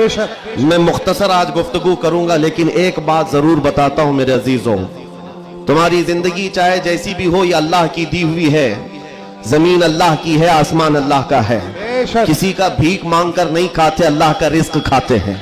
मैं मुख्तसर आज गुफ्तगू करूंगा, लेकिन एक बात जरूर बताता हूं मेरे अजीजों, तुम्हारी जिंदगी चाहे जैसी भी हो, ये अल्लाह की दी हुई है। जमीन अल्लाह की है, आसमान अल्लाह का है। किसी का भीख मांग कर नहीं खाते, अल्लाह का रिस्क खाते हैं।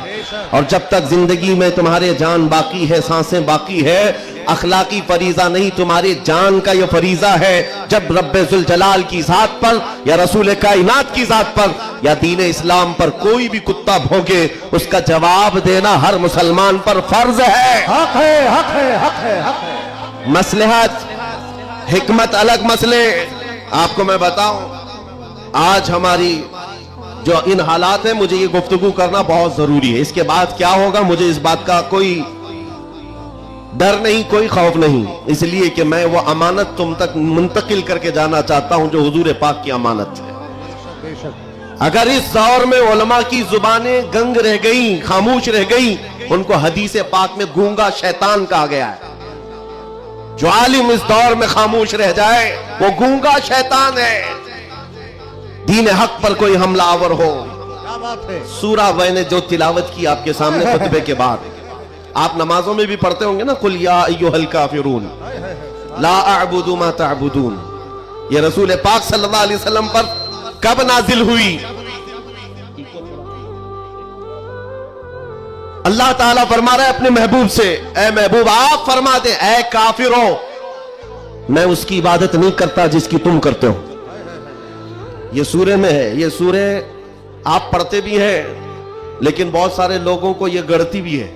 और जब तक जिंदगी में तुम्हारे जान बाकी है, सांसें बाकी है, अखलाकी फरीजा नहीं, तुम्हारे जान का ये फरीजा है। जब रब्बे जुल जलाल की जात पर या रसूल कायनात की जात पर या दीन इस्लाम पर कोई भी कुत्ता भौंके, उसका जवाब देना हर मुसलमान पर फर्ज है। हक है, हक है, हक है, हक है। मसलहत हिकमत अलग मसले। आपको मैं बताऊं, आज हमारी जो इन हालात है, मुझे ये गुफ्तगू करना बहुत जरूरी है। इसके बाद क्या होगा मुझे इस बात का कोई डर नहीं, कोई खौफ नहीं, इसलिए कि मैं वो अमानत तुम तक मुंतकिल करके जाना चाहता हूं जो हुजूर पाक की अमानत है। अगर इस दौर में उलमा की जुबानें गंग रह गई, खामोश रह गई, उनको हदीस पाक में गूंगा शैतान कहा गया है। जो आलिम इस दौर में खामोश रह जाए वो गूंगा शैतान है। दीन हक पर कोई हमलावर हो। क्या बात है। सूरा मैंने जो तिलावत की आपके सामने खुतबे के बाद, आप नमाजों में भी पढ़ते होंगे ना, कुल या अय्युहल काफिरून ला अअबुदु मा तअबुदून। ये रसूल पाक सल्लल्लाहु अलैहि वसल्लम पर कब नाजिल हुई? अल्लाह ताला फरमा रहा है अपने महबूब से, ऐ महबूब आप फरमा दे, ऐ काफिरों, मैं उसकी इबादत नहीं करता जिसकी तुम करते हो। ये सूरे में है। ये सूरे आप पढ़ते भी हैं, लेकिन बहुत सारे लोगों को ये गढ़ती भी है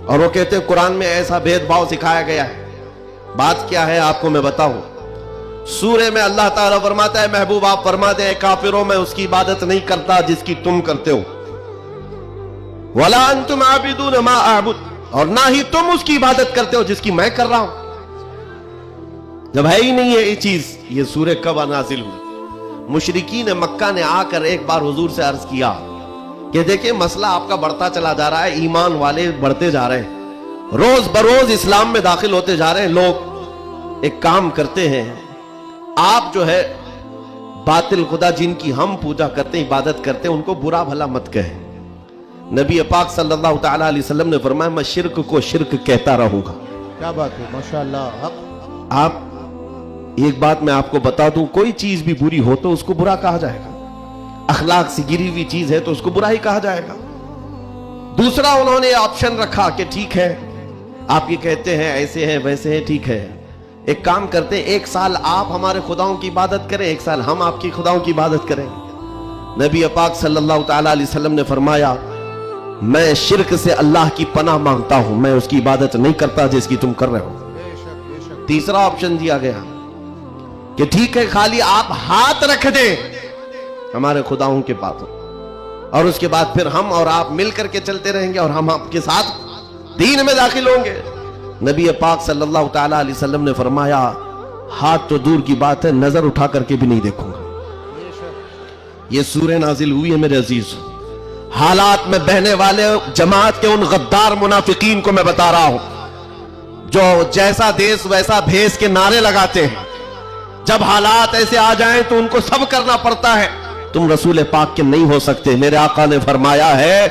और वो कहते हैं कुरान में ऐसा भेदभाव सिखाया गया है। बात क्या है आपको मैं बताऊं। सूरे में अल्लाह ताला फरमाता है महबूब आप फरमा दे, काफिरों मैं उसकी इबादत नहीं करता जिसकी तुम करते हो। वला अंतुम आबिदून मा अअबुद, और ना ही तुम उसकी इबादत करते हो जिसकी मैं कर रहा हूं। जब है ही नहीं है ये चीज, ये सूरे कब नाजिल हुई? मुशरिकीन मक्का ने आकर एक बार हुजूर से अर्ज किया कि देखिए मसला आपका बढ़ता चला जा रहा है, ईमान वाले बढ़ते जा रहे हैं, रोज बरोज इस्लाम में दाखिल होते जा रहे हैं लोग। एक काम करते हैं, आप जो है बातिल खुदा जिनकी हम पूजा करते हैं, इबादत करते हैं, उनको बुरा भला मत कहें। नबी पाक सल्लल्लाहु तआला अलैहि वसल्लम ने फरमाया मैं शिर्क को शिर्क कहता रहूंगा। क्या बात है, माशाअल्लाह। आप एक बात मैं आपको बता दूं, कोई चीज भी बुरी हो तो उसको बुरा कहा जाएगा। अखलाक से गिरी हुई चीज है तो उसको बुरा ही कहा जाएगा। दूसरा उन्होंने ऑप्शन रखा कि ठीक है आप ये कहते हैं ऐसे हैं वैसे हैं, ठीक है एक काम करते हैं, एक साल आप हमारे खुदाओं की इबादत करें, एक साल हम आपकी खुदाओं की इबादत करें। नबी पाक सल्लल्लाहु तआला अलैहि वसल्लम ने फरमाया मैं शिर्क से अल्लाह की पनाह मांगता हूं, मैं उसकी इबादत नहीं करता जिसकी तुम कर रहे हो। तीसरा ऑप्शन दिया गया कि ठीक है खाली आप हाथ रख दे हमारे खुदाओं के पास, और उसके बाद फिर हम और आप मिल करके चलते रहेंगे और हम आपके साथ दीन में दाखिल होंगे। नबी पाक सल्लल्लाहु तआला अलैहि वसल्लम ने फरमाया हाथ तो दूर की बात है, नजर उठा करके भी नहीं देखूंगा। ये सूरह नाजिल हुई है मेरे अजीज। हालात में बहने वाले जमात के उन गद्दार मुनाफिकीन को मैं बता रहा हूं, जो जैसा देश वैसा भेस के नारे लगाते हैं। जब हालात ऐसे आ जाएं तो उनको सब करना पड़ता है। तुम रसूल पाक के नहीं हो सकते। मेरे आका ने फरमाया है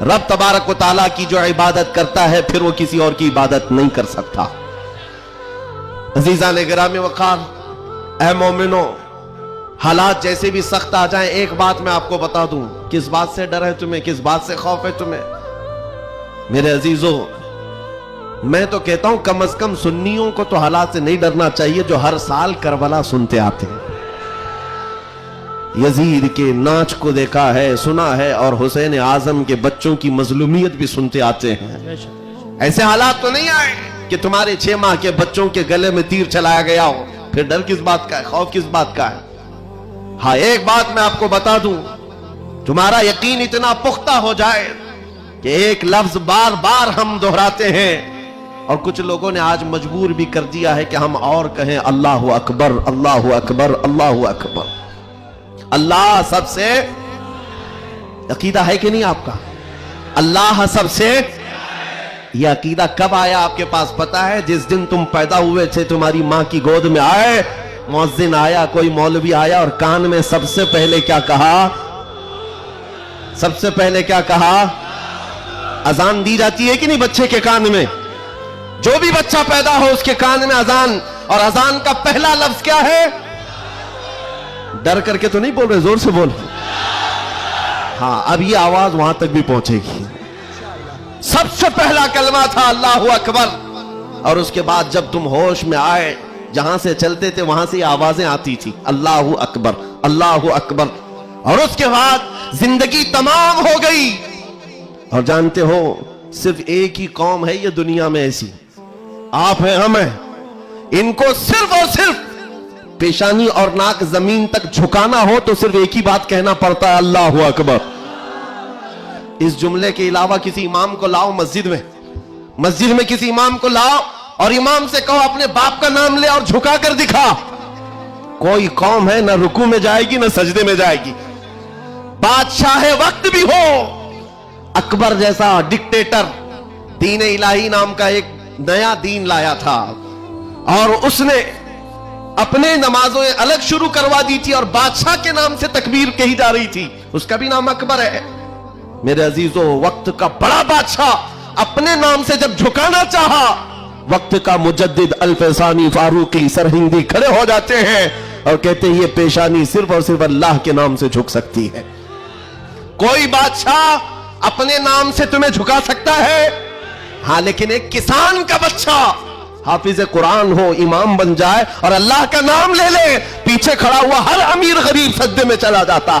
रब तबारक व तआला की जो इबादत करता है फिर वो किसी और की इबादत नहीं कर सकता। अजीज़ान गिरामी वक़ार, ऐ मोमिनो, हालात जैसे भी सख्त आ जाएं, एक बात मैं आपको बता दूं, किस बात से डर है तुम्हें, किस बात से खौफ है तुम्हें? मेरे अजीजों, मैं तो कहता हूं कम से कम सुन्नियों को तो हालात से नहीं डरना चाहिए जो हर साल करबला सुनते आते हैं। यजीद के नाच को देखा है, सुना है, और हुसैन आजम के बच्चों की मजलूमियत भी सुनते आते हैं। ऐसे हालात तो नहीं आए कि तुम्हारे 6 माह के बच्चों के गले में तीर चलाया गया हो, फिर डर किस बात का है, खौफ किस बात का है? हाँ एक बात मैं आपको बता दूं, तुम्हारा यकीन इतना पुख्ता हो जाए कि एक लफ्ज बार बार हम दोहराते हैं, और कुछ लोगों ने आज मजबूर भी कर दिया है कि हम और कहें अल्लाहु अकबर, अल्लाहु अकबर, अल्लाहु अकबर। अल्लाह सबसे, अकीदा है कि नहीं आपका? अल्लाह सबसे, यह अकीदा कब आया आपके पास पता है? जिस दिन तुम पैदा हुए थे, तुम्हारी माँ की गोद में आए, मुअज्जिन आया, कोई मौलवी आया और कान में सबसे पहले क्या कहा? सबसे पहले क्या कहा? اذان دی جاتی ہے کہ نہیں بچے کے کان میں؟ جو بھی بچہ پیدا ہو اس کے کان میں اذان، اور اذان کا پہلا لفظ کیا ہے؟ ڈر کر کے تو نہیں بول رہے، زور سے بول۔ ہاں اب یہ آواز وہاں تک بھی پہنچے گی۔ سب سے پہلا کلمہ تھا اللہ اکبر، اور اس کے بعد جب تم ہوش میں آئے، جہاں سے چلتے تھے وہاں سے آوازیں آتی تھی، اللہ اکبر اللہ اکبر، اور اس کے بعد زندگی تمام ہو گئی۔ اور جانتے ہو صرف ایک ہی قوم ہے یہ دنیا میں ایسی، آپ ہیں ہم ہیں، ان کو صرف اور صرف پیشانی اور ناک زمین تک جھکانا ہو تو صرف ایک ہی بات کہنا پڑتا ہے، اللہ اکبر۔ اس جملے کے علاوہ کسی امام کو لاؤ مسجد میں کسی امام کو لاؤ اور امام سے کہو اپنے باپ کا نام لے اور جھکا کر دکھا، کوئی قوم ہے نہ رکوع میں جائے گی نہ سجدے میں جائے گی۔ بادشاہ وقت بھی ہو، اکبر جیسا ڈکٹیٹر دین الہی نام کا ایک نیا دین لایا تھا، اور اس نے اپنے نمازوں الگ شروع کروا دی تھی اور بادشاہ کے نام سے تکبیر کہی جا رہی تھی، اس کا بھی نام اکبر ہے۔ میرے عزیزو، وقت کا بڑا بادشاہ اپنے نام سے جب جھکانا چاہا، وقت کا مجدد الفسانی فاروقی سرہندی کھڑے ہو جاتے ہیں اور کہتے ہیں یہ پیشانی صرف اور صرف اللہ کے نام سے جھک سکتی ہے۔ کوئی بادشاہ اپنے نام سے تمہیں جھکا سکتا ہے، ہاں لیکن ایک کسان کا بچہ حافظ قرآن ہو، امام بن جائے اور اللہ کا نام لے لے، پیچھے کھڑا ہوا ہر امیر غریب سجدے میں چلا جاتا۔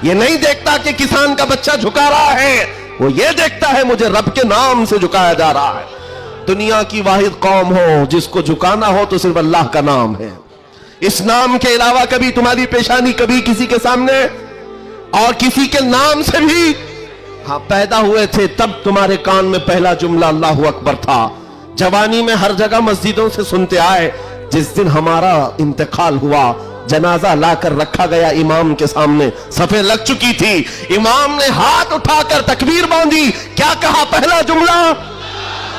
یہ نہیں دیکھتا کہ کسان کا بچہ جھکا رہا ہے، وہ یہ دیکھتا ہے مجھے رب کے نام سے جھکایا جا رہا ہے۔ دنیا کی واحد قوم ہو جس کو جھکانا ہو تو صرف اللہ کا نام ہے۔ اس نام کے علاوہ کبھی تمہاری پیشانی کبھی کسی کے سامنے اور کسی کے نام سے بھی، ہاں پیدا ہوئے تھے تب تمہارے کان میں پہلا جملہ اللہ اکبر تھا، جوانی میں ہر جگہ مسجدوں سے سنتے آئے، جس دن ہمارا انتقال ہوا جنازہ لا کر رکھا گیا امام کے سامنے، صفیں لگ چکی تھی، امام نے ہاتھ اٹھا کر تکبیر باندھی، کیا کہا پہلا جملہ؟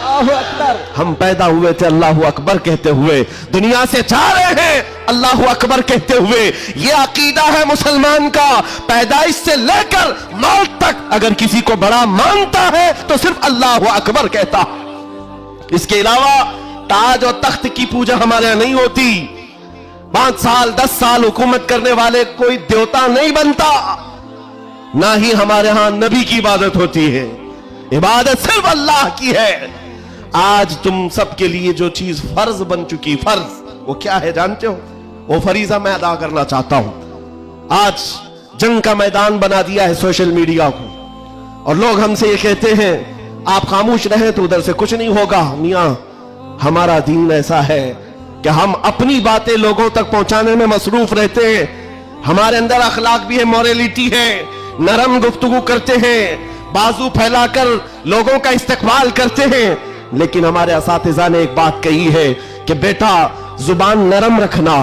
اللہ اکبر۔ ہم پیدا ہوئے تھے اللہ اکبر کہتے ہوئے، دنیا سے جا رہے ہیں اللہ اکبر کہتے ہوئے۔ یہ عقیدہ ہے مسلمان کا، پیدائش سے لے کر موت تک اگر کسی کو بڑا مانتا ہے تو صرف اللہ اکبر کہتا۔ اس کے علاوہ تاج اور تخت کی پوجا ہمارے یہاں نہیں ہوتی، 5 سال 10 سال حکومت کرنے والے کوئی دیوتا نہیں بنتا، نہ ہی ہمارے ہاں نبی کی عبادت ہوتی ہے، عبادت صرف اللہ کی ہے۔ آج تم سب کے لیے جو چیز فرض بن چکی، فرض وہ کیا ہے جانتے ہو؟ وہ فریضہ میں ادا کرنا چاہتا ہوں۔ آج جنگ کا میدان بنا دیا ہے سوشل میڈیا کو، اور لوگ ہم سے یہ کہتے ہیں آپ خاموش رہیں تو ادھر سے کچھ نہیں ہوگا۔ میاں ہمارا دین ایسا ہے کہ ہم اپنی باتیں لوگوں تک پہنچانے میں مصروف رہتے ہیں، ہمارے اندر اخلاق بھی ہے، موریلٹی ہے، نرم گفتگو کرتے ہیں، بازو پھیلا کر لوگوں کا استقبال کرتے ہیں، لیکن ہمارے اساتذہ نے ایک بات کہی ہے کہ بیٹا زبان نرم رکھنا،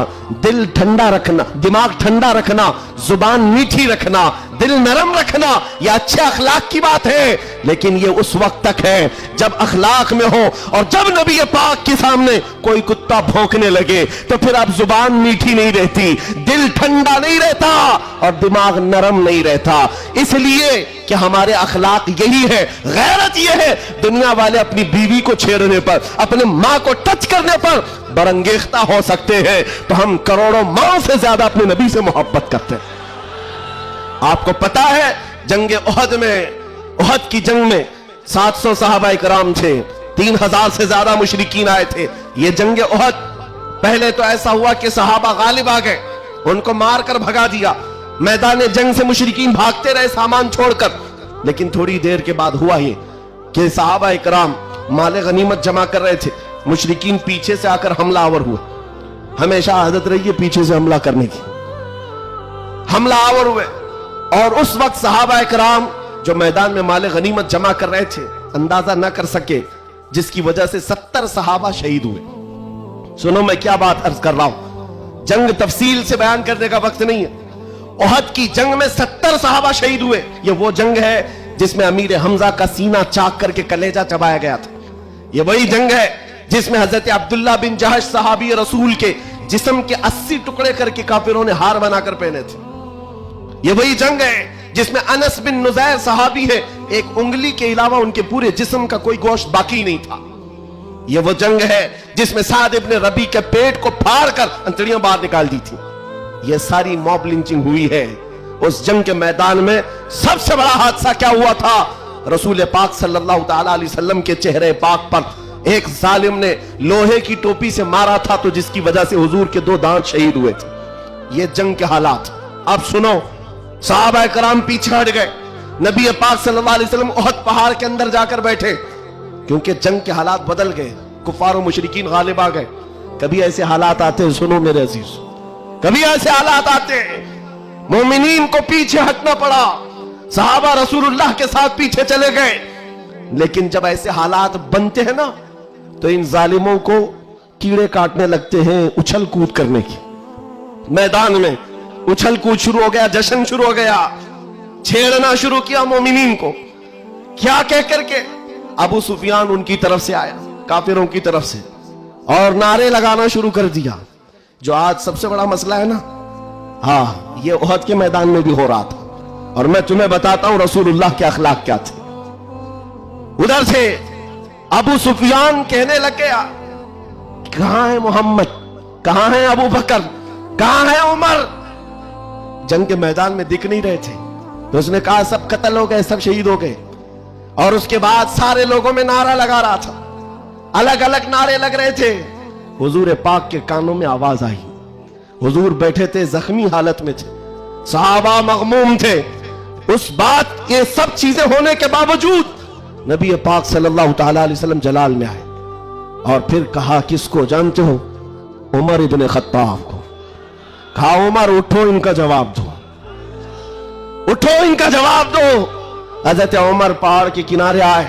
دل ٹھنڈا رکھنا، دماغ ٹھنڈا رکھنا، زبان میٹھی رکھنا، دل نرم رکھنا، یہ اچھے اخلاق کی بات ہے، لیکن یہ اس وقت تک ہے جب اخلاق میں ہو، اور جب نبی پاک کے سامنے کوئی کتا بھونکنے لگے تو پھر اب زبان میٹھی نہیں رہتی، دل ٹھنڈا نہیں رہتا اور دماغ نرم نہیں رہتا۔ اس لیے کہ ہمارے اخلاق یہی ہے، غیرت یہ ہے، دنیا والے اپنی بیوی کو چھیڑنے پر، اپنے ماں کو ٹچ کرنے پر برانگیختہ ہو سکتے ہیں، تو ہم کروڑوں ماں سے زیادہ اپنے نبی سے محبت کرتے ہیں۔ آپ کو پتا ہے جنگ احد میں، احد کی جنگ میں 700 صحابہ کرام تھے، 3000 سے زیادہ مشرکین آئے تھے۔ یہ جنگ احد پہلے تو ایسا ہوا کہ صحابہ غالب آ گئے، ان کو مار کر بھگا دیا، میدان جنگ سے مشرکین بھاگتے رہے سامان چھوڑ کر، لیکن تھوڑی دیر کے بعد ہوا یہ کہ صحابہ کرام مال غنیمت جمع کر رہے تھے، مشرکین پیچھے سے آ کر حملہ آور ہوئے۔ ہمیشہ عادت رہی ہے پیچھے سے حملہ کرنے کی، حملہ آور ہوئے، اور اس وقت صحابہ کرام جو میدان میں مال غنیمت جمع کر رہے تھے اندازہ نہ کر سکے، جس کی وجہ سے 70 صحابہ شہید ہوئے۔ سنو میں کیا بات عرض کر رہا ہوں، جنگ تفصیل سے بیان کرنے کا وقت نہیں ہے۔ احد کی جنگ میں 70 صحابہ شہید ہوئے۔ یہ وہ جنگ ہے جس میں امیر حمزہ کا سینہ چاک کر کے کلیجہ چبایا گیا تھا۔ یہ وہی جنگ ہے جس میں حضرت عبداللہ بن جہش صحابی رسول کے جسم کے 80 ٹکڑے کر کے کافروں نے ہار بنا کر پہنے تھے۔ یہ وہی جنگ ہے جس میں انس بن نزیر صحابی ہے، एक उंगली के अलावा उनके पूरे जिस्म का कोई गोश्त बाकी नहीं था। ये वो जंग है जिसमें साद इब्न रबी के पेट को फाड़ कर अंतड़ियां बाहर निकाल दी थी। ये सारी मॉब लिंचिंग हुई है। उस जंग के मैदान में सबसे बड़ा हादसा क्या हुआ था? रसूल पाक सल्लल्लाहु ताला अलैहि वसल्लम के चेहरे पाक पर एक जालिम ने लोहे की टोपी से मारा था, तो जिसकी वजह से हुजूर के 2 दांत शहीद हुए थे। ये जंग के हालात। अब सुनो, सहाबा कराम पीछे हट गए। नबी पाक सल्लल्लाहु अलैहि वसल्लम उहद पहाड़ के अंदर जाकर बैठे, क्योंकि जंग के हालात बदल गए। कुफार और मुशरिकीन गालिब आ गए। कभी ऐसे हालात आते हैं, सुनो मेरे अजीज, कभी ऐसे हालात आते हैं मोमिनीन को पीछे हटना पड़ा। सहाबा रसूलुल्लाह के साथ पीछे चले गए। लेकिन जब ऐसे हालात बनते हैं ना, तो इन जालिमों को कीड़े काटने लगते हैं उछल कूद करने की। मैदान में उछल कूद शुरू हो गया, जश्न शुरू हो गया, छेड़ना शुरू किया मोमिनीन को। क्या कह करके? अबू सुफियान उनकी तरफ से आया, काफिरों की तरफ से, और नारे लगाना शुरू कर दिया। जो आज सबसे बड़ा मसला है ना, हाँ, ये उहद के मैदान में भी हो रहा था। और मैं तुम्हें बताता हूं रसूलुल्लाह के अखलाक क्या थे। उधर से अबू सुफियान कहने लग गया, कहां है मोहम्मद, कहां है अबू बकर, कहां है उमर? जंग के मैदान में दिख नहीं रहे थे। तो उसने कहा सब कत्ल हो गए, सब शहीद हो गए। और उसके बाद सारे लोगों में नारा लगा रहा था, अलग अलग नारे लग रहे थे। हुजूर पाक के कानों में आवाज आई। हुजूर बैठे थे, जख्मी हालत में थे, सहाबा मगमूम थे। उस बात, ये सब चीजें होने के बावजूद नबी पाक सल्लल्लाहु ताला अलैहि वसल्लम जलाल में आए और फिर कहा, किसको जानते हो? उमर इब्ने खत्ताब को। कहा, उमर उठो, इनका जवाब दो, उठो, इनका जवाब दो। हजरत उमर पहाड़ के किनारे आए,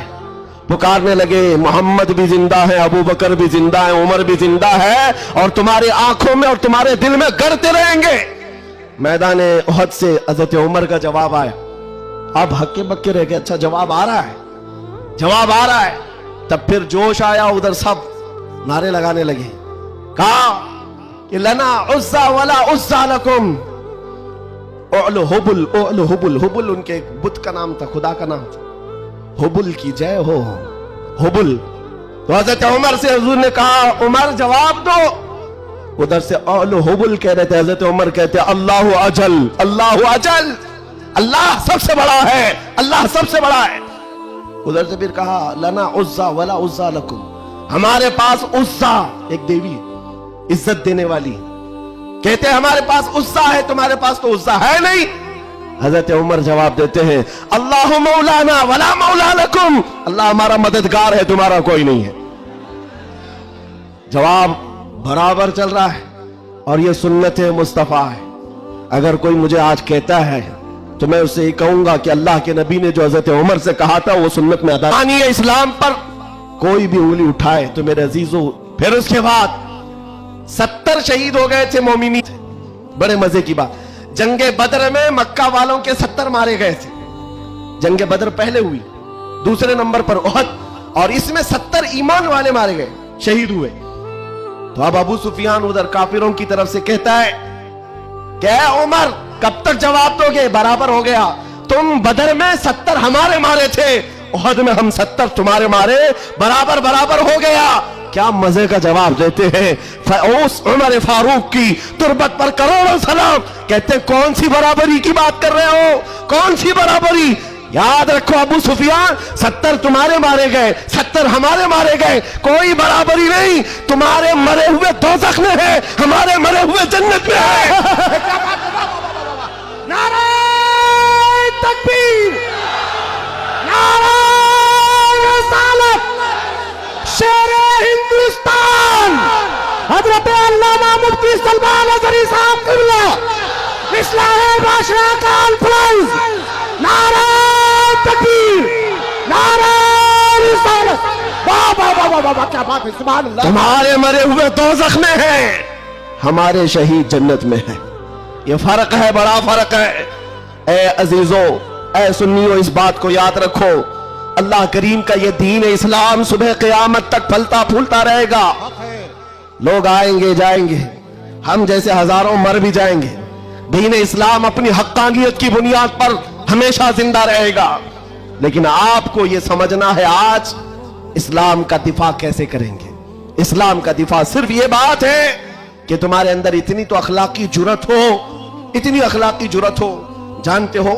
पुकारने लगे, मोहम्मद भी जिंदा है, अबू बकर भी जिंदा है, उमर भी जिंदा है, और तुम्हारी आंखों में और तुम्हारे दिल में गड़ते रहेंगे। मैदान उहद से हजरत उमर का जवाब आया। अब हक्के बक्के रह गए, अच्छा जवाब आ रहा है, जवाब आ रहा है। तब फिर जोश आया, उधर सब नारे लगाने लगे। कहा कि लना उस्सा वला उस्सा लकुम, ओलो हुबुल, ओलो हुबुल। हुबुल उनके बुत का नाम था, खुदा का नाम था। हुबुल की जय हो, हुबुल। तो हजरत उमर से हुजूर ने कहा, उमर जवाब दो। उधर से ओलो हुबुल कह रहे थे, हजरत उमर कहते अल्लाहु अजल, अल्लाहु अजल, अल्लाह सबसे बड़ा है, अल्लाह सबसे बड़ा है। उधर से फिर कहा, लना उस्सा वला उस्सा लकुम, हमारे पास उस्सा एक देवी, इज्जत देने वाली। कहते हैं हमारे पास उस्सा है, तुम्हारे पास तो उस्सा है नहीं। हजरत उमर जवाब देते हैं, अल्लाह मौलाना वला मौला लकुम, अल्लाह हमारा मददगार है, तुम्हारा कोई नहीं है। जवाब बराबर चल रहा है, और ये सुन्नत मुस्तफा है। अगर कोई मुझे आज कहता है तो मैं उससे ये कहूंगा कि अल्लाह के नबी ने जो हजरत उमर से कहा था वो सुन्नत में अदा। मानिए इस्लाम पर कोई भी उंगली उठाए तो मेरे अजीजों, फिर उसके बाद 70 शहीद हो गए थे मोमिनी। बड़े मजे की बात, जंगे बदर में मक्का वालों के 70 मारे गए थे। जंगे बदर पहले हुई, दूसरे नंबर पर उहद, और इसमें 70 ईमान वाले मारे गए, शहीद हुए। तो अब अबू सुफियान उधर काफिरों की तरफ से कहता है, क्या उमर कब तक जवाब दोगे? बराबर हो गया, तुम बदर में 70 हमारे मारे थे, उहद में हम 70 तुम्हारे मारे, बराबर बराबर हो गया। क्या मजे का जवाब देते हैं। उस उमर फारूक की तुरबत पर करोड़ों सलाम। कहते कौन सी बराबरी की बात कर रहे हो, कौन सी बराबरी? याद रखो अबू सुफियान, 70 तुम्हारे मारे गए, 70 हमारे मारे गए, कोई बराबरी नहीं। तुम्हारे मरे हुए दोज़ख में है, हमारे मरे हुए जन्नत में है। नारे तकबीर, नारे रिसालत, शेरे हिंदुस्तान, हजरत अल्लामा मुफ्ती सलमान अज़हरी साहब क़िबला, इस्लाह बादशाह का अल्फाज, नारे तकबीर, नारे रिसालत। वाह वाह वाह वाह वाह, क्या बात है, सुभान अल्लाह। तुम्हारे मरे हुए दोज़ख में है, हमारे शहीद जन्नत में है। ये फर्क है, बड़ा फर्क है। ए अजीजों, ए सुन्नियों, इस बात को याद रखो, अल्लाह करीम का ये दीन इस्लाम सुबह क़यामत तक फलता फूलता रहेगा। लोग आएंगे जाएंगे, हम जैसे हजारों मर भी जाएंगे, दीन इस्लाम अपनी हक्कानियत की बुनियाद पर हमेशा जिंदा रहेगा। لیکن آپ کو یہ سمجھنا ہے آج اسلام کا دفاع کیسے کریں گے. اسلام کا دفاع صرف یہ بات ہے کہ تمہارے اندر اتنی تو اخلاقی جرات ہو, اتنی اخلاقی جرات ہو. جانتے ہو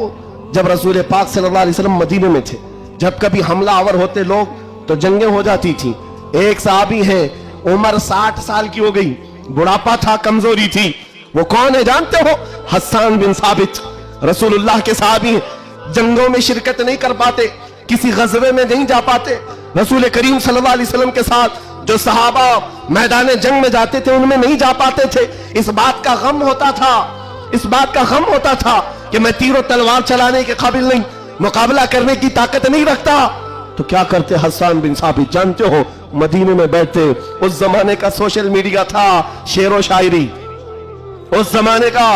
جب رسول پاک صلی اللہ علیہ وسلم مدینے میں تھے, جب کبھی حملہ آور ہوتے لوگ تو جنگیں ہو جاتی تھی. ایک صحابی ہیں, عمر 60 سال کی ہو گئی, بڑھاپا تھا, کمزوری تھی. وہ کون ہے جانتے ہو؟ حسان بن ثابت. رسول اللہ کے صحابی ہیں, جنگوں میں شرکت نہیں کر پاتے, کسی غزوے میں نہیں جا پاتے. رسول کریم صلی اللہ علیہ وسلم کے ساتھ جو صحابہ میدان جنگ میں جاتے تھے ان میں نہیں جا پاتے تھے. اس بات کا غم ہوتا تھا, اس بات کا غم ہوتا تھا کہ میں تیر و تلوار چلانے کے قابل نہیں, مقابلہ کرنے کی طاقت نہیں رکھتا. تو کیا کرتے حسان بن ثابت؟ جانتے ہو مدینے میں بیٹھتے. اس زمانے کا سوشل میڈیا تھا شعر و شاعری, اس زمانے کا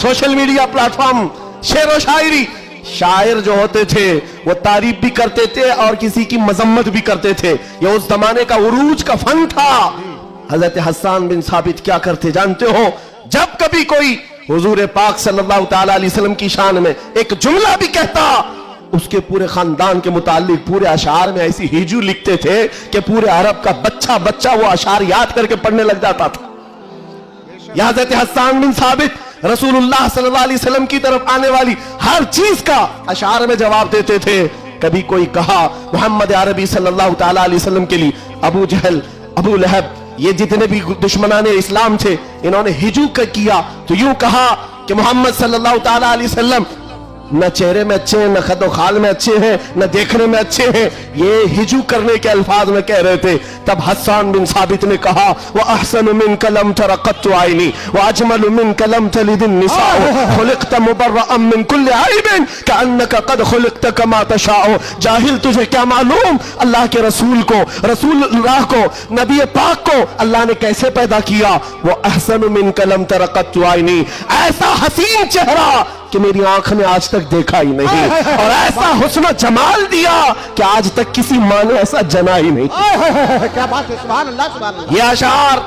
سوشل میڈیا پلیٹ فارم شعر و شاعری. شاعر جو ہوتے تھے وہ تعریف بھی کرتے تھے اور کسی کی مذمت بھی کرتے تھے. یہ اس زمانے کا عروج کا فن تھا. حضرت حسان بن ثابت کیا کرتے جانتے ہو؟ جب کبھی کوئی حضور پاک صلی اللہ تعالی علیہ وسلم کی شان میں ایک جملہ بھی کہتا, اس کے پورے خاندان کے متعلق پورے اشعار میں ایسی ہیجو لکھتے تھے کہ پورے عرب کا بچہ بچہ وہ اشعار یاد کر کے پڑھنے لگ جاتا تھا. یا حضرت حسان بن ثابت رسول اللہ صلی اللہ علیہ وسلم کی طرف آنے والی ہر چیز کا اشعار میں جواب دیتے تھے. کبھی کوئی کہا محمد عربی صلی اللہ تعالی علیہ وسلم کے لیے ابو جہل, ابو لہب, یہ جتنے بھی دشمنان اسلام تھے انہوں نے ہجو کیا تو یوں کہا کہ محمد صلی اللہ تعالی علیہ وسلم نہ چہرے میں اچھے ہیں, نہ خد و خال میں اچھے ہیں, نہ دیکھنے میں اچھے ہیں. یہ ہجو کرنے کے الفاظ میں کہہ رہے تھے. تب حسان بن ثابت نے کہا وَأَحْسَنُ مِنْكَ لَمْ تَرَ قَطُّ عَيْنِي وَأَجْمَلُ مِنْكَ لَمْ تَلِدِ النِّسَاءُ خُلِقْتَ مُبَرَّأً مِنْ كُلِّ عَيْبٍ كَأَنَّكَ قَدْ خُلِقْتَ كَمَا تَشَاءُ. جاہل تجھے کیا معلوم اللہ کے رسول کو, رسول اللہ کو, نبی پاک کو اللہ نے کیسے پیدا کیا. وَأَحْسَنُ مِنْكَ لَمْ تَرَ قَطُّ عَيْنِي, ایسا حسین چہرہ کہ میری آنکھ نے آج تک دیکھا ہی نہیں, اور ایسا حسن و جمال دیا کہ آج تک کسی ماں نے ایسا جنا ہی نہیں. کیا بات ہے, سبحان اللہ سبحان اللہ. یہ اشعار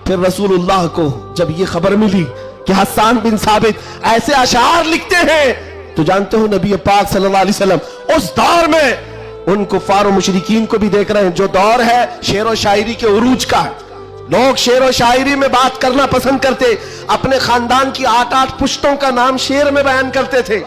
پھر رسول اللہ کو جب یہ خبر ملی کہ حسان بن ثابت ایسے اشعار لکھتے ہیں, تو جانتے ہو نبی پاک صلی اللہ علیہ وسلم اس دور میں ان کفار و مشرکین کو بھی دیکھ رہے ہیں. جو دور ہے شعر و شاعری کے عروج کا ہے, لوگ شعر و شاعری میں بات کرنا پسند کرتے, اپنے خاندان کی 8 پشتوں کا نام شعر میں بیان کرتے تھے.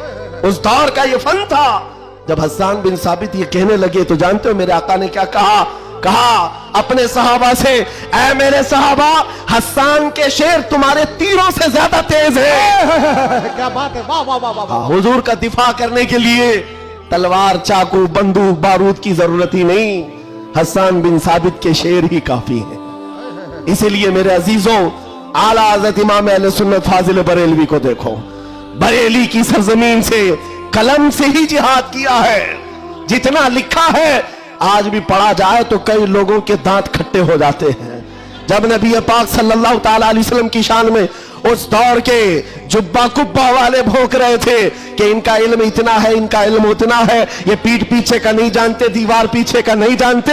اس دور کا یہ فن تھا. جب حسان بن ثابت یہ کہنے لگے تو جانتے ہو میرے آقا نے کیا کہا؟ کہا اپنے صحابہ سے, اے میرے صحابہ, حسان کے شعر تمہارے تیروں سے زیادہ تیز ہے. کیا بات ہے, واہ واہ واہ واہ. حضور کا دفاع کرنے کے لیے تلوار, چاقو, بندوق, بارود کی ضرورت ہی نہیں, حسان بن ثابت کے شعر ہی کافی ہیں. اسی لیے میرے عزیزوں, اعلیٰ حضرت امام اہل سنت فاضل بریلوی کو دیکھو, بریلی کی سرزمین سے قلم سے ہی جہاد کیا ہے. جتنا لکھا ہے آج بھی پڑھا جائے تو کئی لوگوں کے دانت کھٹے ہو جاتے ہیں. جب نبی پاک صلی اللہ تعالی علیہ وسلم کی شان میں اس دور کے جبہ کبہ والے بھونک رہے تھے کہ ان کا علم اتنا ہے, ان کا علم اتنا ہے, یہ پیٹ پیچھے کا نہیں جانتے, دیوار پیچھے کا نہیں جانتے.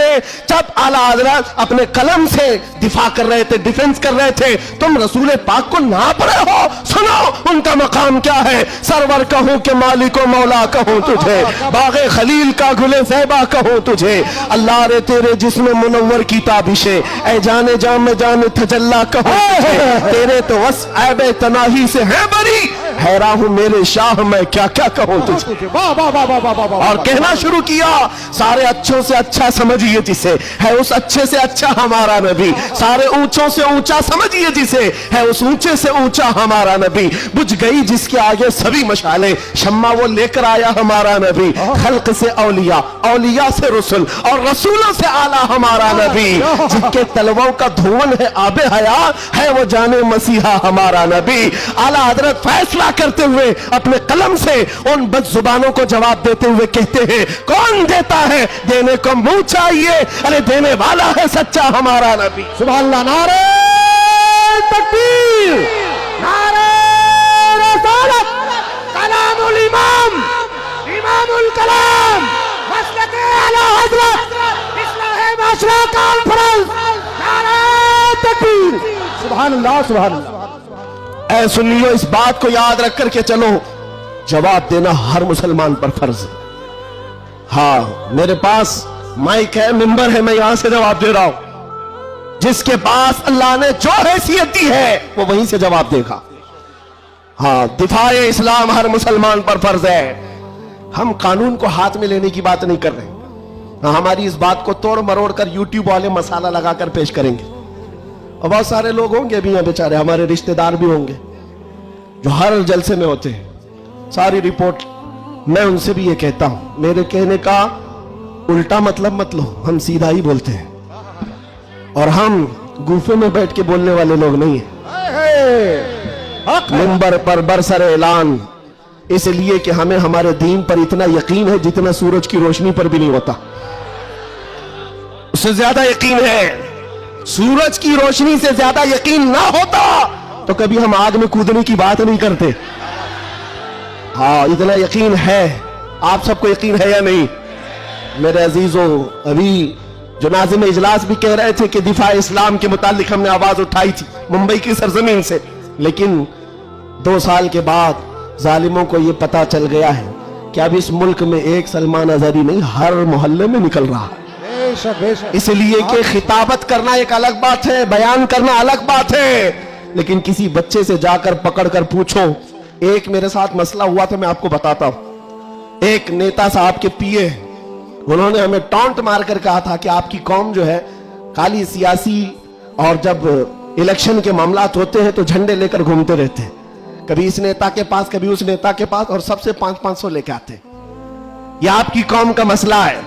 جب اعلیٰ حضرت اپنے قلم سے دفاع کر رہے تھے, ڈیفنس کر رہے تھے, تم رسول پاک کو ناپ رہے ہو. سنو ان کا مقام کیا ہے. سرور کہوں کہ مالک و مولا کہوں تجھے, باغ خلیل کا گل زیبا کہوں تجھے, اللہ رے تیرے جسم منور کی تابشیں, اے جانے جام میں جان تجلا کہوں تجھے, تیرے تو وصف عیب تناہی سے ہے بری, حیران ہوں میرے شاہ میں کیا کیا کہوں تجھے. اور کہنا شروع کیا سارے اچھوں سے اچھا سمجھیے جسے, ہے اس اچھے سے اچھا ہمارا نبی. سارے اونچوں سے اونچا سمجھیے جسے, ہے اس اونچے سے اونچا ہمارا نبی. بجھ گئی جس کے آگے سبھی مشالیں, شمع وہ لے کر آیا ہمارا نبی. خلق سے اولیاء, اولیاء سے رسول, اور رسولوں سے اعلیٰ ہمارا نبی. جن کے تلووں کا دھون ہے آب حیات, ہے وہ جانے مسیحا ہمارا نبی. اعلیٰ حضرت فیصلہ کرتے ہوئے اپنے قلم سے ان بد زبانوں کو جواب دیتے ہوئے کہتے ہیں, کون دیتا ہے دینے کو منہ چاہیے, ارے دینے والا ہے سچا ہمارا نبی. سبحان اللہ. نعرہ تکبیر, نعرہ رسالت, کلام الامام, امام الکلام, مسلک اعلیٰ حضرت, اصلاح معاشرہ کانفرنس. نعرہ تکبیر. سبحان اللہ سبحان اللہ. اے سنیو, اس بات کو یاد رکھ کر کے چلو, جواب دینا ہر مسلمان پر فرض ہے. ہاں میرے پاس مائک ہے, ممبر ہے, میں یہاں سے جواب دے رہا ہوں. جس کے پاس اللہ نے جو حیثیت دی ہے وہ وہیں سے جواب دے گا. ہاں دفاع اسلام ہر مسلمان پر فرض ہے. ہم قانون کو ہاتھ میں لینے کی بات نہیں کر رہے. ہماری اس بات کو توڑ مروڑ کر یوٹیوب والے مسالہ لگا کر پیش کریں گے. اور بہت سارے لوگ ہوں گے بھی یہاں بیچارے, ہمارے رشتہ دار بھی ہوں گے جو ہر جلسے میں ہوتے ہیں, ساری رپورٹ. میں ان سے بھی یہ کہتا ہوں, میرے کہنے کا الٹا مطلب مت لو, ہم سیدھا ہی بولتے ہیں اور ہم گوفے میں بیٹھ کے بولنے والے لوگ نہیں ہیں. منبر پر برسر اعلان, اس لیے کہ ہمیں ہمارے دین پر اتنا یقین ہے جتنا سورج کی روشنی پر بھی نہیں ہوتا. اس سے زیادہ یقین ہے. سورج کی روشنی سے زیادہ یقین نہ ہوتا تو کبھی ہم آگ میں کودنے کی بات نہیں کرتے. ہاں اتنا یقین ہے. آپ سب کو یقین ہے یا نہیں؟ میرے عزیزوں, ابھی جو ناظم اجلاس بھی کہہ رہے تھے کہ دفاع اسلام کے متعلق ہم نے آواز اٹھائی تھی ممبئی کی سرزمین سے, لیکن 2 سال کے بعد ظالموں کو یہ پتا چل گیا ہے کہ اب اس ملک میں ایک سلمان اظہری نہیں, ہر محلے میں نکل رہا ہے. اس لیے کہ خطابت کرنا ایک الگ بات ہے, بیان کرنا الگ بات ہے, لیکن کسی بچے سے جا کر پکڑ کر پوچھو. ایک میرے ساتھ مسئلہ ہوا تھا, میں آپ کو بتاتا ہوں. ایک نیتا صاحب کے پیے, انہوں نے ہمیں ٹانٹ مار کر کہا تھا کہ آپ کی قوم جو ہے کالی سیاسی, اور جب الیکشن کے معاملات ہوتے ہیں تو جھنڈے لے کر گھومتے رہتے ہیں, کبھی اس نیتا کے پاس کبھی اس نیتا کے پاس, اور سب سے 500 لے کے آتے. یہ آپ کی قوم کا مسئلہ ہے.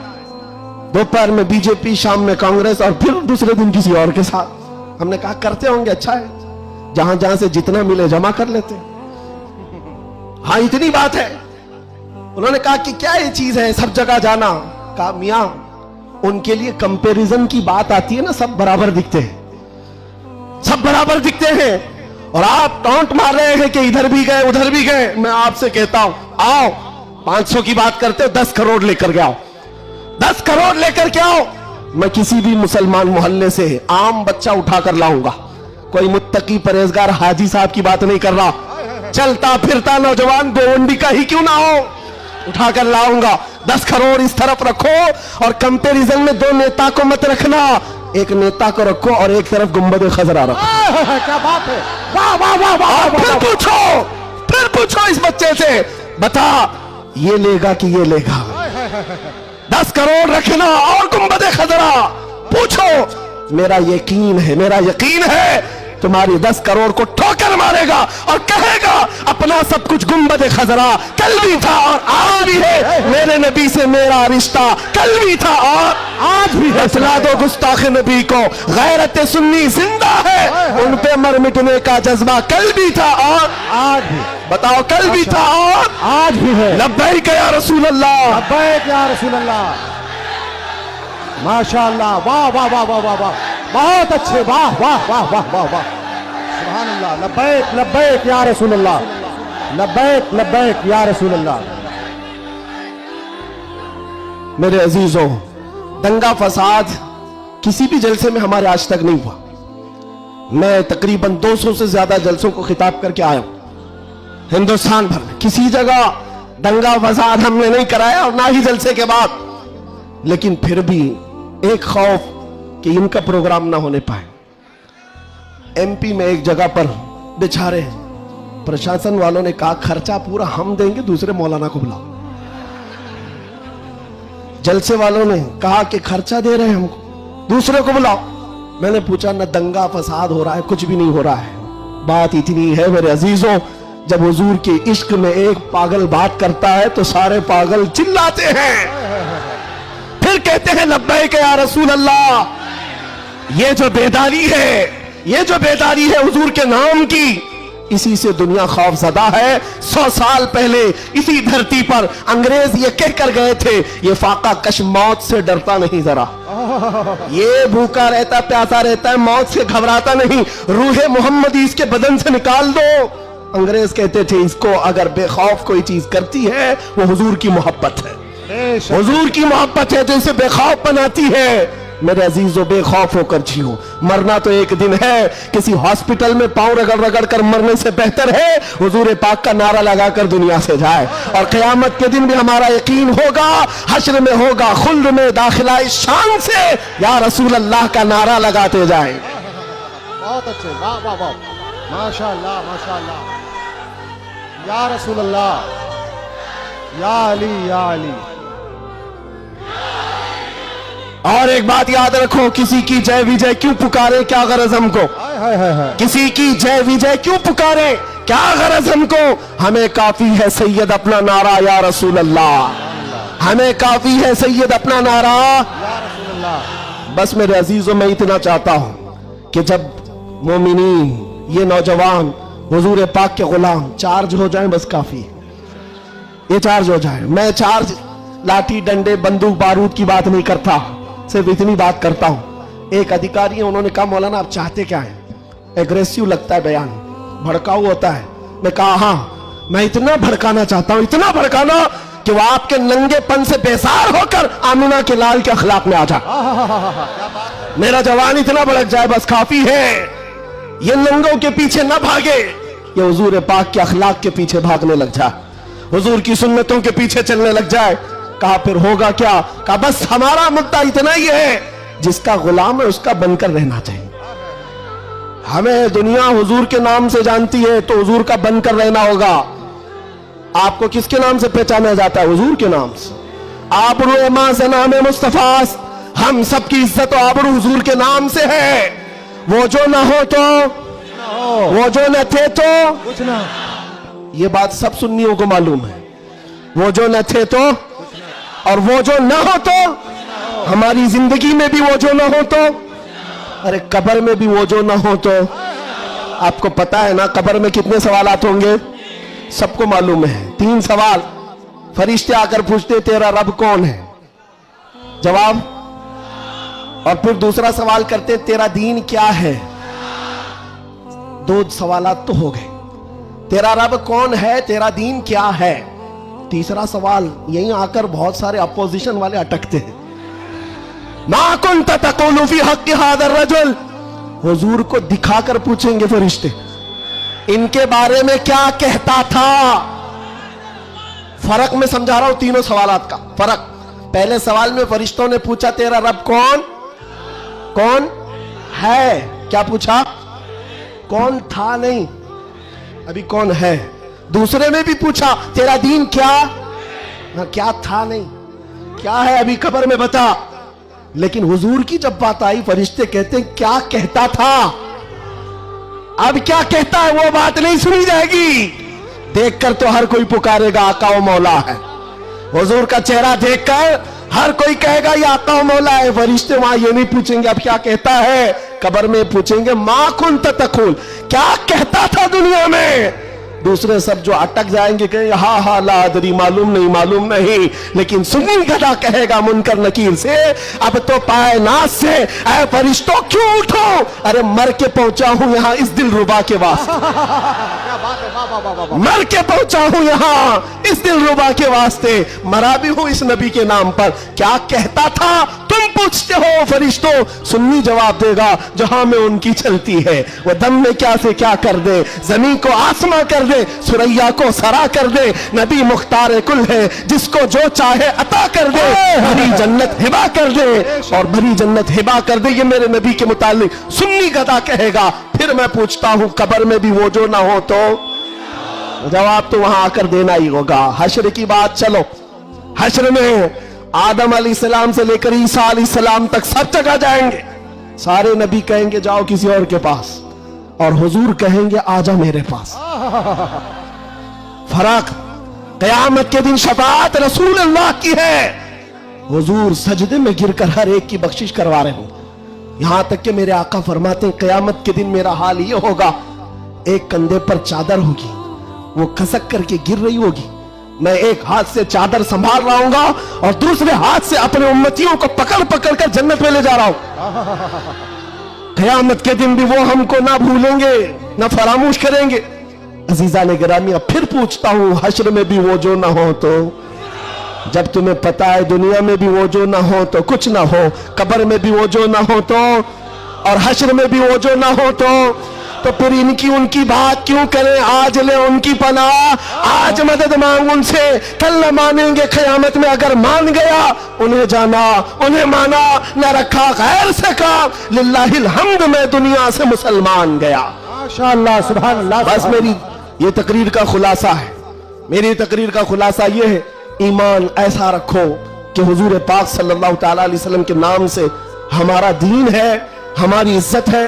دوپہر میں بی جے پی, شام میں کانگریس, اور پھر دوسرے دن کسی اور کے ساتھ. ہم نے کہا کرتے ہوں گے, اچھا ہے, جہاں جہاں سے جتنا ملے جمع کر لیتے. ہاں اتنی بات ہے. انہوں نے کہا کہ کیا یہ چیز ہے سب جگہ جانا. کہا میاں ان کے لیے کمپیریزن کی بات آتی ہے نا, سب برابر دکھتے ہیں, سب برابر دکھتے ہیں, اور آپ ٹانٹ مار رہے ہیں کہ ادھر بھی گئے ادھر بھی گئے. میں آپ سے کہتا ہوں آؤ 500 کی بات کرتے, 10 کروڑ لے کر کے آؤ, 10 کروڑ لے کر کے آؤ. میں کسی بھی مسلمان محلے سے عام بچہ اٹھا کر لاؤں گا, کوئی متقی پرہیزگار حاجی صاحب کی بات نہیں کر رہا, چلتا پھرتا نوجوان گوونڈی کا ہی کیوں نہ ہو, اٹھا کر لاؤں گا. 10 کروڑ اس طرف رکھو, اور کمپیریزن میں 2 نیتا کو مت رکھنا, ایک نیتا کو رکھو اور ایک طرف گنبد خضرا رکھو. کیا بات ہے, واہ واہ واہ واہ. پھر پوچھو اس بچے سے, بتا یہ لے گا کہ یہ لے گا. 10 کروڑ رکھنا اور گنبد خضرا, پوچھو. میرا یقین ہے تمہاری 10 کروڑ کو ٹھوکر مارے گا اور کہے گا اپنا سب کچھ گنبد خضرا کل بھی تھا اور آج بھی ہے, میرے نبی سے میرا رشتہ کل بھی تھا اور آج بھی ہے. اصلاح دو گستاخ نبی کو, غیرت سنی زندہ ہے, ان پہ مر مٹنے کا جذبہ کل بھی تھا اور آج بھی. بتاؤ کل بھی تھا اور آج بھی ہے. لبیک یا رسول اللہ, لبیک یا رسول اللہ. ماشاء اللہ, واہ واہ واہ واہ واہ واہ, بہت اچھے, واہ واہ واہ واہ واہ واہ, سبحان اللہ. لبیک لبیک یا رسول اللہ, لبیک لبیک یا رسول اللہ. میرے عزیزوں, دنگا فساد کسی بھی جلسے میں ہمارے آج تک نہیں ہوا. میں تقریباً 200 سے زیادہ جلسوں کو خطاب کر کے آیا ہوں ہندوستان بھر میں, کسی جگہ دنگا فساد ہم نے نہیں کرایا اور نہ ہی جلسے کے بعد. لیکن پھر بھی ایک خوف کہ ان کا پروگرام نہ ہونے پائے. ایم پی میں ایک جگہ پر بیچارے پرشاسن والوں نے کہا خرچہ پورا ہم دیں گے, دوسرے مولانا کو بلاؤ. جلسے والوں نے کہا کہ خرچہ دے رہے ہیں ہم کو, دوسرے کو بلاؤ. میں نے پوچھا نہ دنگا فساد ہو رہا ہے, کچھ بھی نہیں ہو رہا ہے. بات اتنی ہے میرے عزیزوں, جب حضور کے عشق میں ایک پاگل بات کرتا ہے تو سارے پاگل چلاتے ہیں, پھر کہتے ہیں لبیک یا رسول اللہ. یہ جو بیداری ہے حضور کے نام کی, اسی سے دنیا خوف زدہ ہے. 100 سال پہلے اسی دھرتی پر انگریز یہ کہہ کر گئے تھے, یہ فاقہ کش موت سے ڈرتا نہیں ذرا, یہ بھوکا رہتا پیاسا رہتا ہے, موت سے گھبراتا نہیں, روح محمدی اس کے بدن سے نکال دو. انگریز کہتے تھے اس کو اگر بے خوف کوئی چیز کرتی ہے وہ حضور کی محبت ہے, حضور کی محبت ہے جو اسے بے خوف بناتی ہے. मेरे अजीजों बेखौफ होकर जियो, मरना तो एक दिन है, किसी हॉस्पिटल में पांव रगड़ रगड़ कर मरने से बेहतर है हुजूर पाक का नारा लगाकर दुनिया से जाए। और क़यामत के दिन भी हमारा यकीन होगा, हश्र में होगा खुल्द में दाखिला इस शान से या रसूल अल्लाह का नारा लगाते जाए। बहुत अच्छे, वाह वाह वाह, माशाअल्लाह माशाअल्लाह, या रसूल अल्लाह, या अली या अली। और एक बात याद रखो, किसी की जय विजय क्यों पुकारे, क्या गरज हमको, हाय हाय हाय हाय, किसी की जय विजय क्यों पुकारे, क्या गरज हमको, हमें काफी है सैयद अपना नारा या रसूल अल्लाह, हमें काफी है सैयद अपना नारा या रसूल अल्लाह। बस मेरे अजीजों मैं इतना चाहता हूं कि जब मोमिनीन ये नौजवान हुजूर पाक के गुलाम चार्ज हो जाएं, बस काफी, ये चार्ज हो जाए। मैं चार्ज लाठी डंडे बंदूक बारूद की बात नहीं करता, सिर्फ इतनी बात करता हूं। एक अधिकारी है, उन्होंने कहा मौलाना आप चाहते क्या हैं, एग्रेसिव लगता है बयान, भड़काऊ होता है। मैं कहा हाँ, मैं इतना भड़काना चाहता हूं, इतना भड़काना कि वो आपके नंगेपन से बेजार होकर आमिना के लाल के अखलाक में आ जाए, मेरा जवान इतना भड़क जाए, बस काफी है, ये नंगों के पीछे न भागे, ये हुजूर पाक के अखलाक के पीछे भागने लग जाए, हुजूर की सुन्नतों के पीछे चलने लग जाए। कहा फिर होगा क्या, कहा बस हमारा मुद्दा इतना ही है, जिसका गुलाम है उसका बनकर रहना चाहिए। हमें दुनिया हुजूर के नाम से जानती है, तो हुजूर का बनकर रहना होगा। आपको किसके नाम से पहचाना जाता है, हुजूर के नाम से। आबरू मां से नाम मुस्तफास, हम सबकी इज्जत और आबरू हुजूर के नाम से है। वो जो ना हो तो, वो जो न थे तो कुछ ना, ये बात सब सुन्नियों को मालूम है, वो जो न थे तो, और वो जो न हो तो, हमारी जिंदगी में भी वो जो न हो तो, अरे कब्र में भी वो जो न हो तो। आपको पता है ना कब्र में कितने सवालात होंगे, सबको मालूम है। 3 सवाल, फरिश्ते आकर पूछते तेरा रब कौन है, जवाब, और फिर दूसरा सवाल करते तेरा दीन क्या है, 2 सवालात तो हो गए। तेरा रब कौन है, तेरा दीन क्या है, तीसरा सवाल यहीं आकर बहुत सारे अपोजिशन वाले अटकते हैं। मा कुंत तक़ूलु फी हक़्क़ि हाज़ा रजुल, हुजूर को दिखाकर पूछेंगे फरिश्ते इनके बारे में क्या कहता था। फर्क में समझा रहा हूं तीनों सवालात का फर्क। पहले सवाल में फरिश्तों ने पूछा तेरा रब कौन, कौन है, क्या पूछा, कौन था नहीं, अभी कौन है। दूसरे में भी पूछा तेरा दीन क्या, क्या था नहीं, क्या है अभी कब्र में बता। लेकिन हुजूर की जब बात आई, फरिश्ते कहते हैं क्या कहता था, अब क्या कहता है वो बात नहीं सुनी जाएगी। देखकर तो हर कोई पुकारेगा आका व मौला है, हुजूर का चेहरा देखकर हर कोई कहेगा ये आका व मौला है। फरिश्ते वहां ये नहीं पूछेंगे अब क्या कहता है, कब्र में पूछेंगे मा कुंत तक़ूल, क्या कहता था दुनिया में। दूसरे सब जो अटक जाएंगे कहेंगे हा हा ला अदरी, मालूम नहीं मालूम नहीं। लेकिन सुन्नी गधा कहेगा मुनकर नकीर से अब तो पाए नाज से, ऐ फरिश्तों क्यों उठो, अरे मर के पहुंचा हूं यहां इस दिल रुबा के वास्ते, क्या बात है, वाह वाह वाह वाह, मर के पहुंचा हूं यहां इस दिल रुबा के वास्ते, मरा भी हूं इस नबी के नाम पर। क्या कहता था तुम पूछते हो फरिश्तों, सुन्नी जवाब देगा जहां में उनकी चलती है, वो दम में क्या से क्या कर दे, जमीन को आसमां कर दे, सुरैया को सरा कर दे, नबी मुख्तार कुल है जिसको जो चाहे अता कर दे, भरी जन्नत हिबा कर दे, और भरी जन्नत हिबा कर दे, ये मेरे नबी के मुतालिक सुन्नी गदा कहेगा। फिर मैं पूछता हूं कब्र में भी वो जो ना हो तो, जवाब तो वहां आकर देना ही होगा। हश्र की बात, चलो हश्र में आदम अलैहिस्सलाम से लेकर ईसा अलैहिस्सलाम तक सब जगह जाएंगे, सारे नबी कहेंगे जाओ किसी और के पास, और हुजूर कहेंगे आजा मेरे पास। फर्क, क़यामत के दिन शफाअत रसूल अल्लाह की है, हुजूर सजदे में गिरकर हर एक की बख्शिश करवा रहे होंगे। यहां तक कि मेरे आका फरमाते हैं क़यामत के दिन मेरा हाल ये होगा, एक कंधे पर चादर होगी, वो खसक करके गिर रही होगी, मैं एक हाथ से चादर संभाल रहा हूंगा और दूसरे हाथ से अपने उम्मतियों को पकड़ पकड़ कर जन्नत में ले जा रहा हूं। क़यामत के दिन भी वो हमको ना भूलेंगे ना फरामोश करेंगे। अजीजा ने गिरामी, अब फिर पूछता हूं हश्र में भी वो जो ना हो तो, जब तुम्हें पता है दुनिया में भी वो जो ना हो तो कुछ ना हो, कब्र में भी वो जो ना हो तो, और हश्र में भी वो जो ना हो तो फिर इनकी उनकी बात क्यों करें? आज ले उनकी पनाह, आज मदद मांग उनसे, कल न मानेंगे क़यामत में। अगर मान गया उन्हें जाना, उन्हें माना, न रखा गैर से काम, लिल्लाहिल हम्द में दुनिया से मुसलमान गया। माशाअल्लाह, सुभान अल्लाह। बस मेरी ये तकरीर का खुलासा है, मेरी तकरीर का खुलासा ये है, ईमान ऐसा रखो कि हुजूर पाक सल्लल्लाहु ताला अलैहि वसल्लम के नाम से हमारा दीन है, हमारी इज्जत है।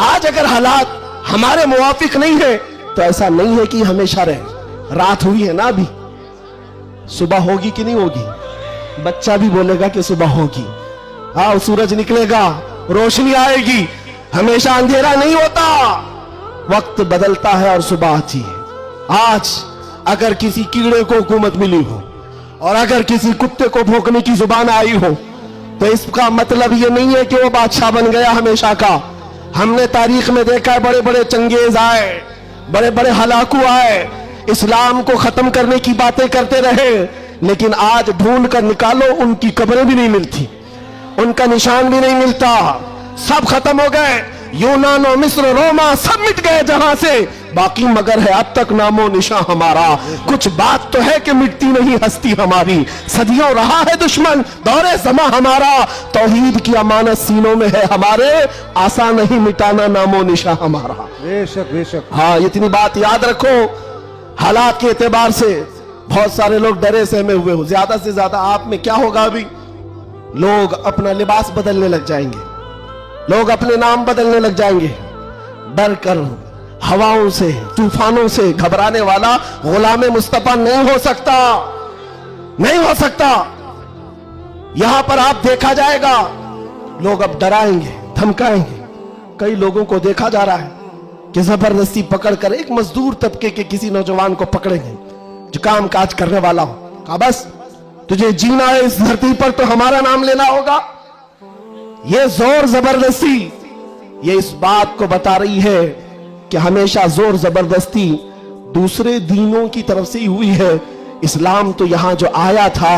आज अगर हालात हमारे मुवाफिक नहीं है तो ऐसा नहीं है कि हमेशा रहे। रात हुई है ना, अभी सुबह होगी कि नहीं होगी? बच्चा भी बोलेगा कि सुबह होगी। हाँ, सूरज निकलेगा, रोशनी आएगी, हमेशा अंधेरा नहीं होता, वक्त बदलता है और सुबह आती है। आज अगर किसी कीड़े को हुकूमत मिली हो और अगर किसी कुत्ते को भौंकने की जुबान आई हो तो इसका मतलब ये नहीं है कि वो बादशाह बन गया हमेशा का। हमने तारीख में देखा है, बड़े बड़े चंगेज आए, बड़े बड़े हलाकू आए, इस्लाम को खत्म करने की बातें करते रहे, लेकिन आज ढूंढ कर निकालो उनकी कब्रें भी नहीं मिलती, उनका निशान भी नहीं मिलता, सब खत्म हो गए। यूनान और मिस्र, रोमा सब मिट गए जहां से, बाकी मगर है अब तक नामो निशान हमारा। कुछ बात तो है कि मिटती नहीं हस्ती हमारी, सदियों रहा है दुश्मन दौरे ज़मा हमारा, तौहीद की अमानत सीनों में है हमारे, आसान नहीं मिटाना नामो निशान हमारा। बेशक बेशक। हाँ, इतनी बात याद रखो। हालात के एतबार से बहुत सारे लोग डरे सहमे हुए हो, ज्यादा से ज्यादा आप में क्या होगा? अभी लोग अपना लिबास बदलने लग जाएंगे, लोग अपने नाम बदलने लग जाएंगे। डर कर हवाओं से, तूफानों से घबराने वाला गुलाम मुस्तफा नहीं हो सकता, नहीं हो सकता। यहां पर आप देखा जाएगा, लोग अब डराएंगे, धमकाएंगे। कई लोगों को देखा जा रहा है कि जबरदस्ती पकड़कर एक मजदूर तबके के किसी नौजवान को पकड़ेंगे जो काम काज करने वाला हो, कहा बस तुझे जीना है इस धरती पर तो हमारा नाम लेना होगा। ये जोर जबरदस्ती ये इस बात को बता रही है कि हमेशा जोर जबरदस्ती दूसरे दीनों की तरफ से ही हुई है। इस्लाम तो यहां जो आया था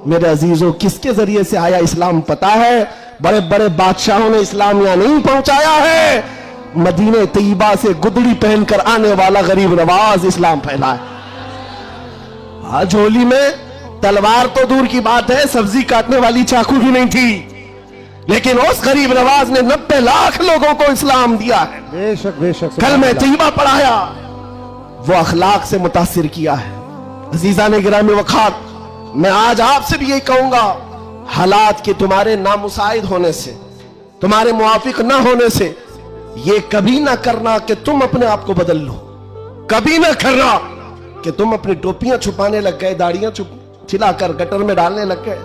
मेरे अजीजों, किसके जरिए से आया इस्लाम पता है? बड़े बड़े बादशाहों ने इस्लाम यहां नहीं पहुंचाया है, मदीने तैयबा से गुदड़ी पहनकर आने वाला गरीब नवाज इस्लाम फैला है। आज झोली में तलवार तो दूर की बात है, सब्जी काटने वाली चाकू भी नहीं थी, लेकिन उस गरीब नवाज ने 90 लाख लोगों को इस्लाम दिया है। बेशक बेशक। कल में तैयबा पढ़ाया, वो अखलाक से मुतासिर किया है। अजीजा ने गिरामी वखात, मैं आज आपसे भी यही कहूंगा, हालात के तुम्हारे नामुसाइद होने से, तुम्हारे मुआफिक ना होने से, ये कभी ना करना कि तुम अपने आप को बदल लो, कभी ना करना कि तुम अपनी टोपियां छुपाने लग गए, दाढ़ियां छिलाकर गटर में डालने लग गए,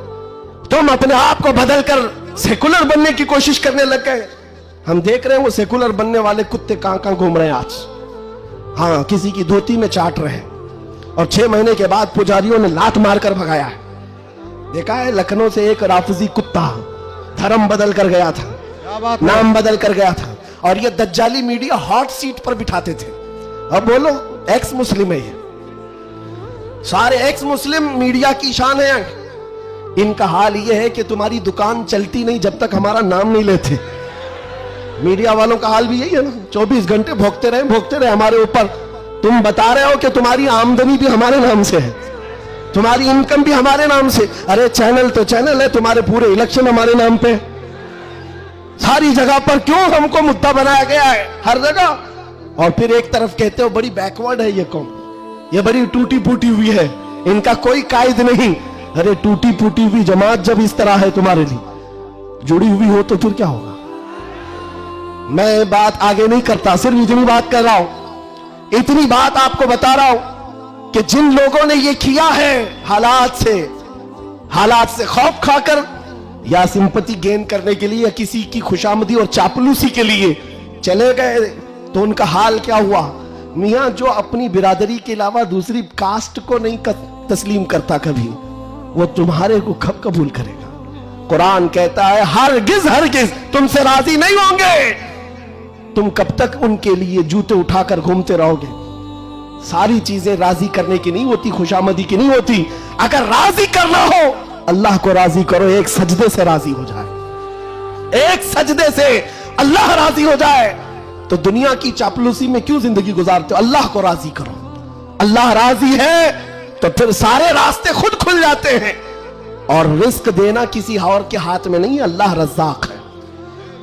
तुम अपने आप को बदल कर सेकुलर बनने की कोशिश करने लग गए। हम देख रहे हैं वो सेकुलर बनने वाले कुत्ते कहां कहां घूम रहे हैं आज। हाँ, किसी की धोती में चाट रहे हैं और 6 महीने के बाद पुजारियों ने लात मारकर भगाया है। देखा है, लखनऊ से एक राफजी कुत्ता धर्म बदल कर गया था, नाम बदल कर गया था, और ये दज्जाली मीडिया हॉट सीट पर बिठाते थे। अब बोलो एक्स मुस्लिम है, ये सारे एक्स मुस्लिम मीडिया की शान है। इनका हाल ये है कि तुम्हारी दुकान चलती नहीं जब तक हमारा नाम नहीं लेते। मीडिया वालों का हाल भी यही है ना, 24 घंटे भोगते रहे हमारे ऊपर। तुम बता रहे हो कि तुम्हारी आमदनी भी हमारे नाम से है, तुम्हारी इनकम भी हमारे नाम से। अरे चैनल तो चैनल है, तुम्हारे पूरे इलेक्शन हमारे नाम पे, सारी जगह पर क्यों हमको मुद्दा बनाया गया है हर जगह। और फिर एक तरफ कहते हो बड़ी बैकवर्ड है ये कौम, ये बड़ी टूटी फूटी हुई है, इनका कोई कायद नहीं। अरे टूटी फूटी हुई जमात जब इस तरह है तुम्हारे लिए जुड़ी हुई हो तो फिर क्या होगा? मैं बात आगे नहीं करता, सिर्फ इतनी बात कर रहा हूं, इतनी बात आपको बता रहा हूं कि जिन लोगों ने ये किया है हालात से खौफ खाकर या सिंपैथी गेन करने के लिए या किसी की खुशामदी और चापलूसी के लिए चले गए, तो उनका हाल क्या हुआ? मियां जो अपनी बिरादरी के अलावा दूसरी कास्ट को नहीं तस्लीम करता कभी, वो तुम्हारे को कब कबूल करेगा? कुरान कहता है हरगिज तुमसे राजी नहीं होंगे। तुम कब तक उनके लिए जूते उठाकर घूमते रहोगे? सारी चीजें राजी करने की नहीं होती, खुशामदी की नहीं होती। अगर राजी करना हो अल्लाह को राजी करो, एक सजदे से राजी हो जाए, एक सजदे से अल्लाह राजी हो जाए। तो दुनिया की चापलूसी में क्यों जिंदगी गुजारते हो? अल्लाह को राजी करो। अल्लाह राजी है तो फिर सारे रास्ते खुद खुल जाते हैं। और रिस्क देना किसी और के हाथ में नहीं है, अल्लाह रज़्ज़ाक़ है,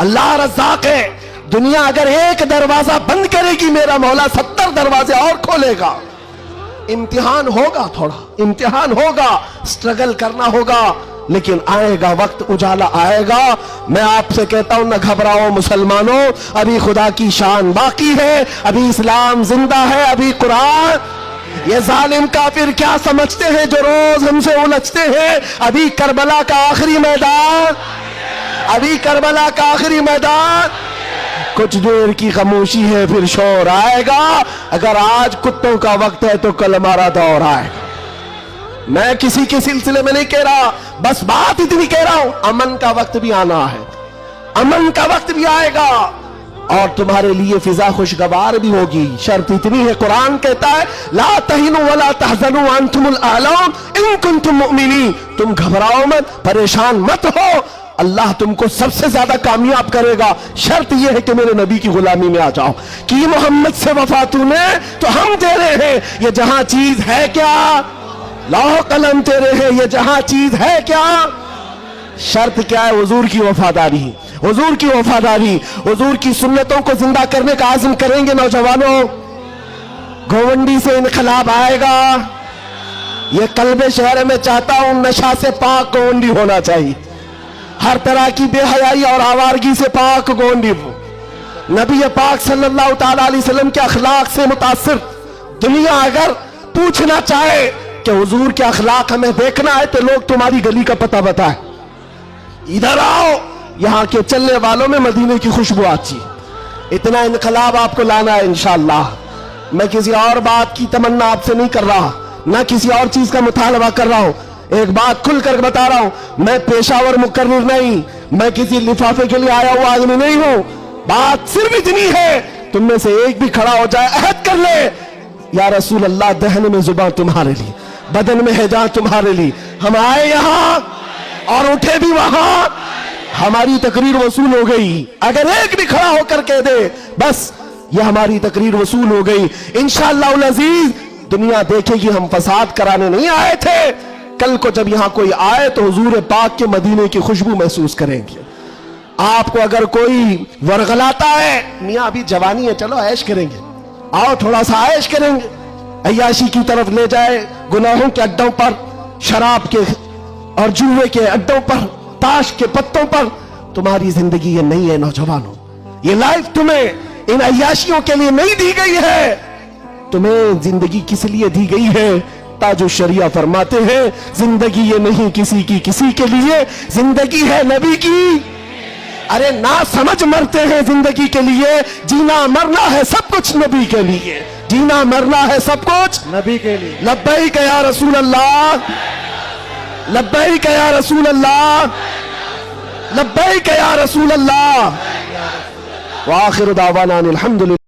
अल्लाह रज़्ज़ाक़ है। दुनिया अगर एक दरवाजा बंद करेगी, मेरा मौला 70 दरवाजे और खोलेगा। इम्तिहान होगा, थोड़ा इम्तिहान होगा, स्ट्रगल करना होगा, लेकिन आएगा वक्त, उजाला आएगा। मैं आपसे कहता हूं, न घबराओ मुसलमानों, अभी खुदा की शान बाकी है, अभी इस्लाम जिंदा है, अभी कुरान। ये जालिम काफिर क्या समझते हैं जो रोज हमसे उलझते हैं? अभी करबला का आखिरी मैदान, अभी करबला का आखिरी मैदान। कुछ देर की खामोशी है, फिर शोर आएगा। अगर आज कुत्तों का वक्त है तो कल हमारा दौर आएगा। मैं किसी के सिलसिले में नहीं कह रहा, बस बात इतनी कह रहा हूं, अमन का वक्त भी आना है, अमन का वक्त भी आएगा और तुम्हारे लिए फिजा खुशगवार भी होगी। शर्त इतनी है, कुरान कहता है ला तहिनु वला तहज़नु अंतुमुल आलौन इन कुंतुम मुमिनीन। तुम घबराओ मत, परेशान मत हो, अल्लाह तुमको सबसे ज्यादा कामयाब करेगा। शर्त यह है कि मेरे नबी की गुलामी में आ जाओ। कि मोहम्मद से वफा तूने तो हम तेरे हैं, ये जहां चीज है क्या, लौह कलम तेरे हैं, ये जहां चीज है क्या। शर्त क्या है? हुजूर की वफादारी, हुजूर की वफादारी, हुजूर की सुन्नतों को जिंदा करने का आज़म करेंगे नौजवानों। गोवंडी से इनकलाब आएगा। ये कल्बे शहर में चाहता हूं नशा से पाक गोवंडी होना चाहिए, हर तरह की बेहयाई और आवारगी से पाक गोवंडी हो। नबी पाक सल्लल्लाहु ताला अलैहि वसल्लम के अखलाक से मुतासिर दुनिया अगर पूछना चाहे कि हुजूर के अखलाक हमें देखना है तो लोग तुम्हारी गली का पता बताए, इधर आओ, यहाँ के चलने वालों में मदीने की खुशबू आती। इतना इनकलाब आपको लाना है इंशाअल्लाह। मैं किसी और बात की तमन्ना आपसे नहीं कर रहा, ना किसी और चीज का मुतालबा कर रहा हूं। एक बात खुलकर बता रहा हूं, मैं पेशावर मुकर्रिर नहीं, मैं किसी लिफाफे के लिए आया हुआ आदमी नहीं हूं। बात सिर्फ इतनी है, तुम में से एक भी खड़ा हो जाए, अहद कर ले, या रसूल अल्लाह, दहन में जुबान तुम्हारे लिए, बदन में है जान तुम्हारे लिए। हम आए यहां और उठे भी वहां, हमारी तकरीर वसूल हो गई। अगर एक भी खड़ा होकर कह दे बस ये हमारी तकरीर वसूल हो गई, इंशाअल्लाह अजीज दुनिया देखेगी हम फसाद कराने नहीं आए थे। कल को जब यहां कोई आए तो हुजूर पाक के मदीने की खुशबू महसूस करेंगे। आपको अगर कोई वरगलाता है, मियां अभी जवानी है, चलो ऐश करेंगे, आओ थोड़ा सा ऐश करेंगे, अय्याशी की तरफ ले जाए, गुनाहों के अड्डों पर, शराब के और जुए के अड्डों पर, ताश के पत्तों पर। तुम्हारी जिंदगी ये नहीं है नौजवानों, ये लाइफ तुम्हें इन अय्याशियों के लिए नहीं दी गई है। तुम्हें जिंदगी किस लिए दी गई है? ताजो शरिया फरमाते हैं जिंदगी ये नहीं किसी की किसी के लिए, जिंदगी है नबी की। अरे ना समझ मरते हैं जिंदगी के लिए, जीना मरना है सब कुछ नबी के लिए, जीना मरना है सब कुछ नबी के लिए। लब्बैक या रसूल अल्लाह, लब्बैक या रसूल अल्लाह, लब्बैक या रसूल अल्लाह। व आखिर दावाना अनिल हम्दुलिल्लाह।